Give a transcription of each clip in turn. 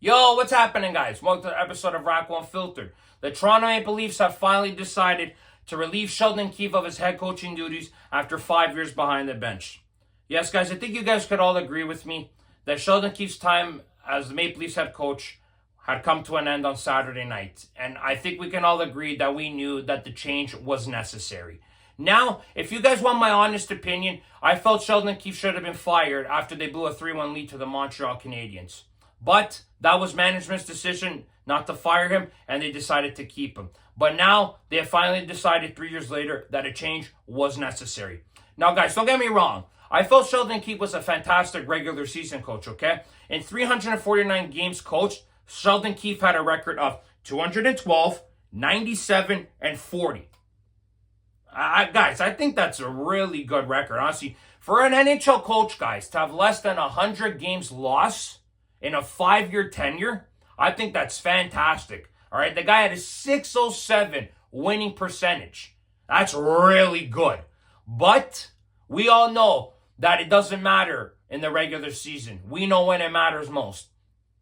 Yo, what's happening, guys? Welcome to the episode of Rock Unfiltered. The Toronto Maple Leafs have finally decided to relieve Sheldon Keefe of his head coaching duties after 5 years behind the bench. Yes, guys, I think you guys could all agree with me that Sheldon Keefe's time as the Maple Leafs head coach had come to an end on Saturday night. And I think we can all agree that we knew that the change was necessary. Now, if you guys want my honest opinion, I felt Sheldon Keefe should have been fired after they blew a 3-1 lead to the Montreal Canadiens. But that was management's decision not to fire him, and they decided to keep him. But now they have finally decided 3 years later that a change was necessary. Now, guys, don't get me wrong. I felt Sheldon Keefe was a fantastic regular season coach, okay? In 349 games coached, Sheldon Keefe had a record of 212, 97, and 40. Guys, I think that's a really good record, honestly. For an NHL coach, guys, to have less than 100 games lost in a 5-year tenure, I think that's fantastic. All right, the guy had a .607 winning percentage. That's really good. But we all know that it doesn't matter in the regular season. We know when it matters most,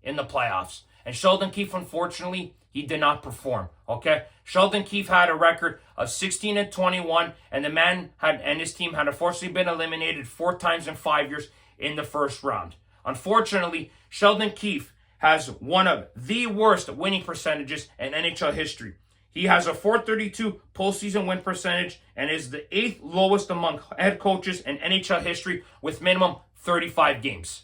in the playoffs. And Sheldon Keefe, unfortunately, he did not perform. Okay, Sheldon Keefe had a record of 16-21, and the man and his team had unfortunately been eliminated 4 times in 5 years in the first round. Unfortunately, Sheldon Keefe has one of the worst winning percentages in NHL history. He has a .432 postseason win percentage and is the 8th lowest among head coaches in NHL history with minimum 35 games.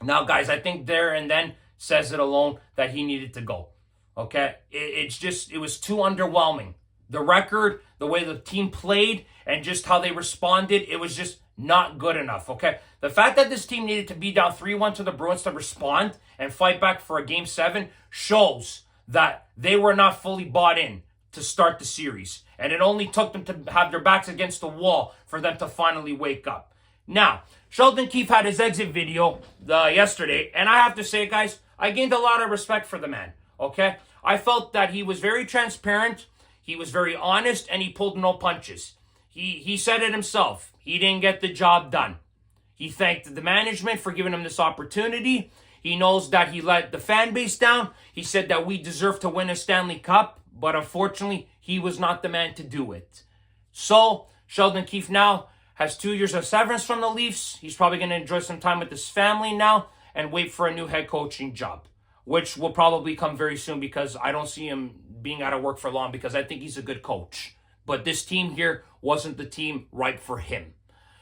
Now, guys, I think there and then says it alone that he needed to go. Okay? It was too underwhelming. The record, the way the team played, and just how they responded, it was just not good enough, okay? The fact that this team needed to be down 3-1 to the Bruins to respond and fight back for a Game 7 shows that they were not fully bought in to start the series. And it only took them to have their backs against the wall for them to finally wake up. Now, Sheldon Keefe had his exit video yesterday, and I have to say, guys, I gained a lot of respect for the man, okay? I felt that he was very transparent, he was very honest, and he pulled no punches. He said it himself. He didn't get the job done. He thanked the management for giving him this opportunity. He knows that he let the fan base down. He said that we deserve to win a Stanley Cup, but unfortunately, he was not the man to do it. So, Sheldon Keefe now has 2 years of severance from the Leafs. He's probably going to enjoy some time with his family now and wait for a new head coaching job, which will probably come very soon because I don't see him being out of work for long because I think he's a good coach. But this team here wasn't the team right for him.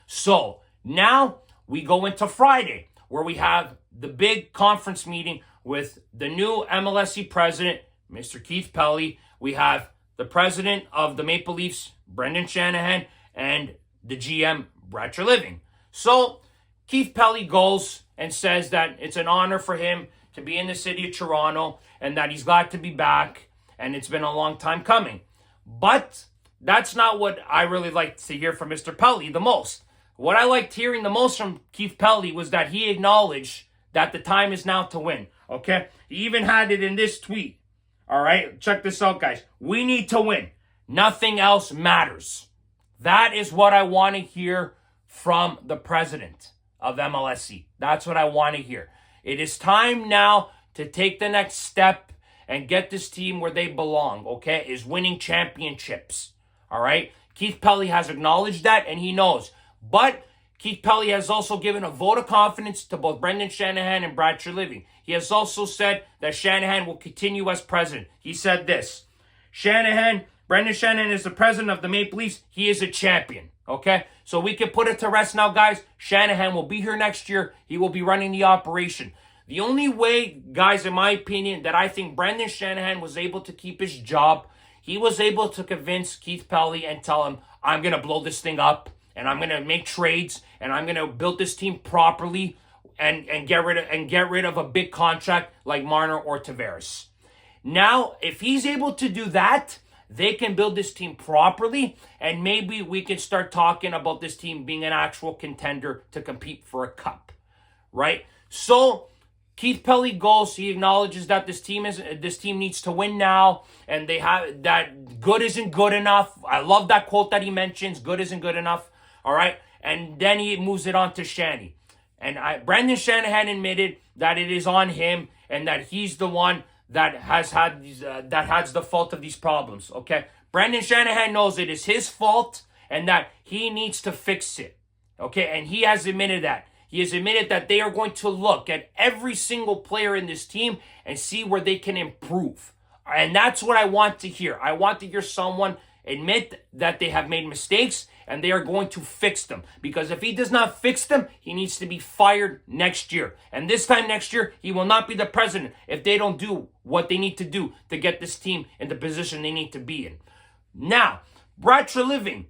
So now we go into Friday where we have the big conference meeting with the new MLSE president, Mr. Keith Pelly. We have the president of the Maple Leafs, Brendan Shanahan, and the GM, Brad Treliving. So Keith Pelly goes and says that it's an honor for him to be in the city of Toronto and that he's glad to be back and it's been a long time coming. But that's not what I really liked to hear from Mr. Pelly the most. What I liked hearing the most from Keith Pelly was that he acknowledged that the time is now to win, okay? He even had it in this tweet, all right? Check this out, guys. We need to win. Nothing else matters. That is what I want to hear from the president of MLSE. That's what I want to hear. It is time now to take the next step and get this team where they belong, okay? Is winning championships. All right? Keith Pelly has acknowledged that, and he knows. But Keith Pelly has also given a vote of confidence to both Brendan Shanahan and Brad Treliving. He has also said that Shanahan will continue as president. He said this, Brendan Shanahan is the president of the Maple Leafs. He is a champion, okay? So we can put it to rest now, guys. Shanahan will be here next year. He will be running the operation. The only way, guys, in my opinion, that I think Brendan Shanahan was able to keep his job, he was able to convince Keith Pelly and tell him, I'm going to blow this thing up, and I'm going to make trades, and I'm going to build this team properly and get rid of a big contract like Marner or Tavares. Now, if he's able to do that, they can build this team properly, and maybe we can start talking about this team being an actual contender to compete for a cup, right? So Keith Pelly goes. He acknowledges that this team needs to win now, and they have that good isn't good enough. I love that quote that he mentions. Good isn't good enough. All right, and then he moves it on to Shanny. And Brendan Shanahan admitted that it is on him and that he's the one that has had these, that has the fault of these problems, okay? Brendan Shanahan knows it is his fault and that he needs to fix it, okay? And he has admitted that. He has admitted that they are going to look at every single player in this team and see where they can improve. And that's what I want to hear. I want to hear someone admit that they have made mistakes and they are going to fix them. Because if he does not fix them, he needs to be fired next year. And this time next year, he will not be the president if they don't do what they need to do to get this team in the position they need to be in. Now, Brad Treliving,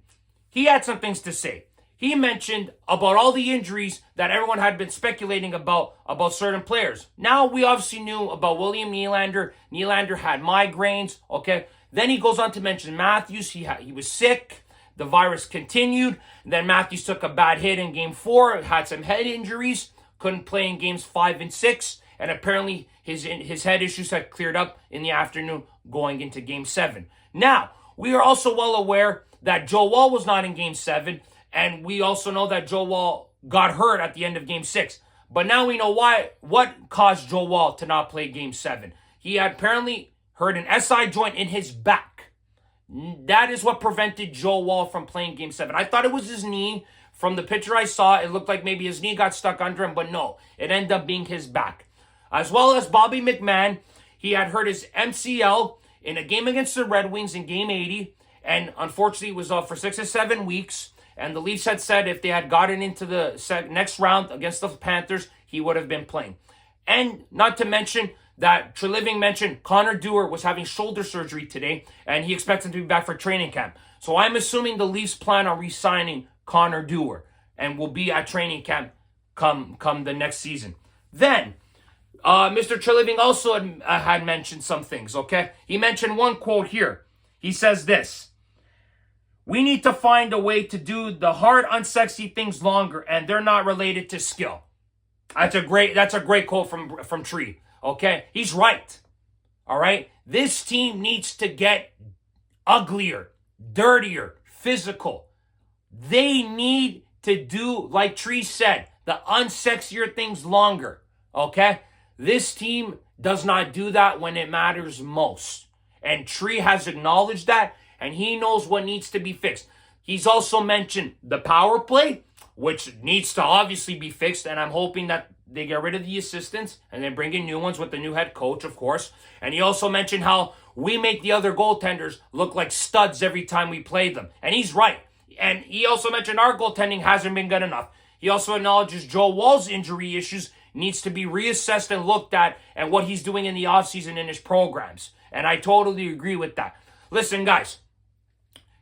he had some things to say. He mentioned about all the injuries that everyone had been speculating about certain players. Now, we obviously knew about William Nylander. Nylander had migraines, okay? Then he goes on to mention Matthews. He was sick. The virus continued. Then Matthews took a bad hit in Game 4, had some head injuries, couldn't play in Games 5 and 6, and apparently his head issues had cleared up in the afternoon going into Game 7. Now, we are also well aware that Joe Wall was not in Game 7, and we also know that Joe Wall got hurt at the end of Game 6. But now we know what caused Joe Wall to not play Game 7. He had apparently hurt an SI joint in his back. That is what prevented Joe Wall from playing Game 7. I thought it was his knee. From the picture I saw, it looked like maybe his knee got stuck under him, but no, it ended up being his back. As well as Bobby McMahon, he had hurt his MCL in a game against the Red Wings in Game 80, and unfortunately was off for 6 or 7 weeks. And the Leafs had said if they had gotten into the next round against the Panthers, he would have been playing. And not to mention that Treliving mentioned Connor Dewar was having shoulder surgery today, and he expects him to be back for training camp. So I'm assuming the Leafs plan on re-signing Connor Dewar and will be at training camp come the next season. Then, Mr. Treliving also had mentioned some things, okay? He mentioned one quote here. He says this: "We need to find a way to do the hard, unsexy things longer, and they're not related to skill." That's a great quote from Tree. Okay, he's right. All right, this team needs to get uglier, dirtier, physical. They need to do, like Tree said, the unsexier things longer. Okay, this team does not do that when it matters most, and Tree has acknowledged that, and he knows what needs to be fixed. He's also mentioned the power play, which needs to obviously be fixed, and I'm hoping that they get rid of the assistants and then bring in new ones with the new head coach, of course. And he also mentioned how we make the other goaltenders look like studs every time we play them. And he's right. And he also mentioned our goaltending hasn't been good enough. He also acknowledges Joe Wall's injury issues needs to be reassessed and looked at, and what he's doing in the offseason in his programs. And I totally agree with that. Listen, guys,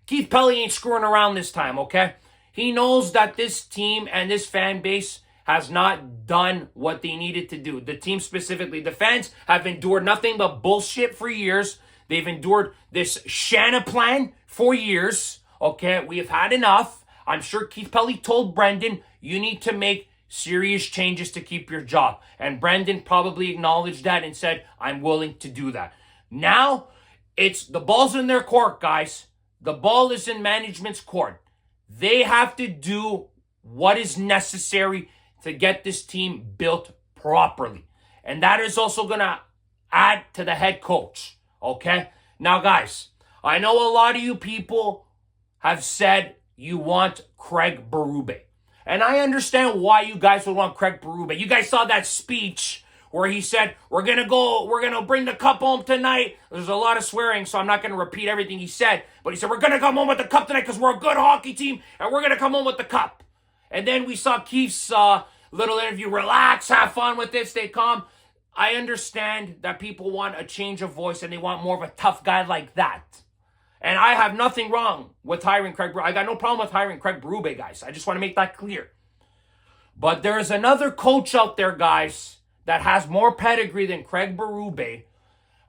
Keith Pelly ain't screwing around this time, okay? He knows that this team and this fan base has not done what they needed to do. The team specifically, the fans have endured nothing but bullshit for years. They've endured this Shanna plan for years. Okay, we have had enough. I'm sure Keith Pelly told Brendan, you need to make serious changes to keep your job. And Brendan probably acknowledged that and said, I'm willing to do that. Now, it's the ball's in their court, guys. The ball is in management's court. They have to do what is necessary to get this team built properly. And that is also going to add to the head coach. Okay? Now, guys, I know a lot of you people have said you want Craig Berube. And I understand why you guys would want Craig Berube. You guys saw that speech where he said, we're going to bring the cup home tonight. There's a lot of swearing, so I'm not going to repeat everything he said. But he said, we're going to come home with the cup tonight because we're a good hockey team, and we're going to come home with the cup. And then we saw Keefe's little interview, relax, have fun with it, stay calm. I understand that people want a change of voice and they want more of a tough guy like that. And I have nothing wrong with hiring Craig Berube. I got no problem with hiring Craig Berube, guys. I just want to make that clear. But there is another coach out there, guys, that has more pedigree than Craig Berube.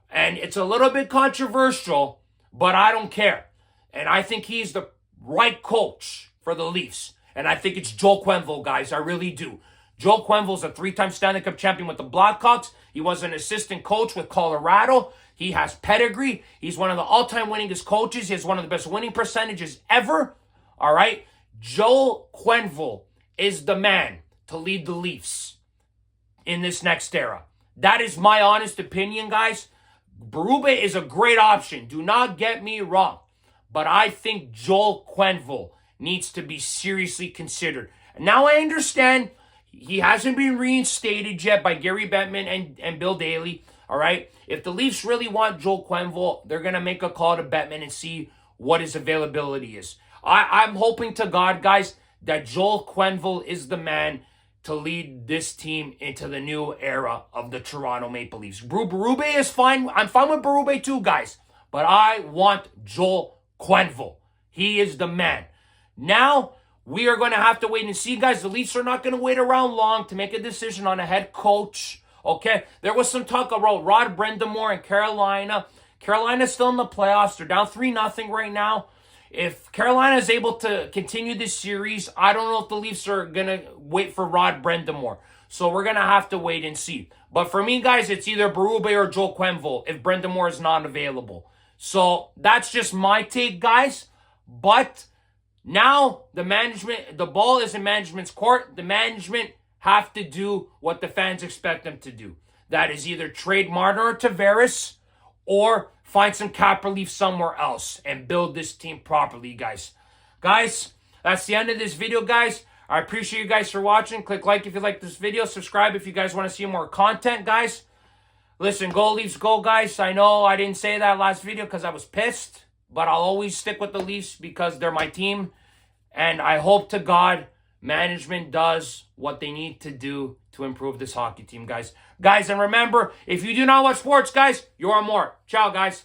And it's a little bit controversial, but I don't care. And I think he's the right coach for the Leafs. And I think it's Joel Quenneville, guys. I really do. Joel Quenneville is a 3-time Stanley Cup champion with the Blackhawks. He was an assistant coach with Colorado. He has pedigree. He's one of the all-time winningest coaches. He has one of the best winning percentages ever. All right? Joel Quenneville is the man to lead the Leafs. in this next era. That is my honest opinion, guys. Berube is a great option. Do not get me wrong. But I think Joel Quenneville needs to be seriously considered. Now I understand he hasn't been reinstated yet by Gary Bettman and Bill Daly. All right. If the Leafs really want Joel Quenneville, they're going to make a call to Bettman and see what his availability is. I'm hoping to God, guys, that Joel Quenneville is the man to lead this team into the new era of the Toronto Maple Leafs. Berube is fine. I'm fine with Berube too, guys. But I want Joel Quenneville. He is the man. Now, we are going to have to wait and see, guys. The Leafs are not going to wait around long to make a decision on a head coach. Okay? There was some talk about Rod Brind'Amour and Carolina. Carolina's still in the playoffs. They're down 3-0 right now. If Carolina is able to continue this series, I don't know if the Leafs are going to wait for Rod Brind'Amour. So we're going to have to wait and see. But for me, guys, it's either Berube or Joel Quenneville if Brind'Amour is not available. So that's just my take, guys. But now the ball is in management's court. The management have to do what the fans expect them to do. That is either trade Martin or Tavares or find some cap relief somewhere else and build this team properly, guys. Guys, that's the end of this video, guys. I appreciate you guys for watching. Click like if you like this video. Subscribe if you guys want to see more content, guys. Listen, go Leafs, go, guys. I know I didn't say that last video because I was pissed, but I'll always stick with the Leafs because they're my team. And I hope to God management does what they need to do to improve this hockey team, guys. Guys, and remember, if you do not watch sports, guys, you are more. Ciao, guys.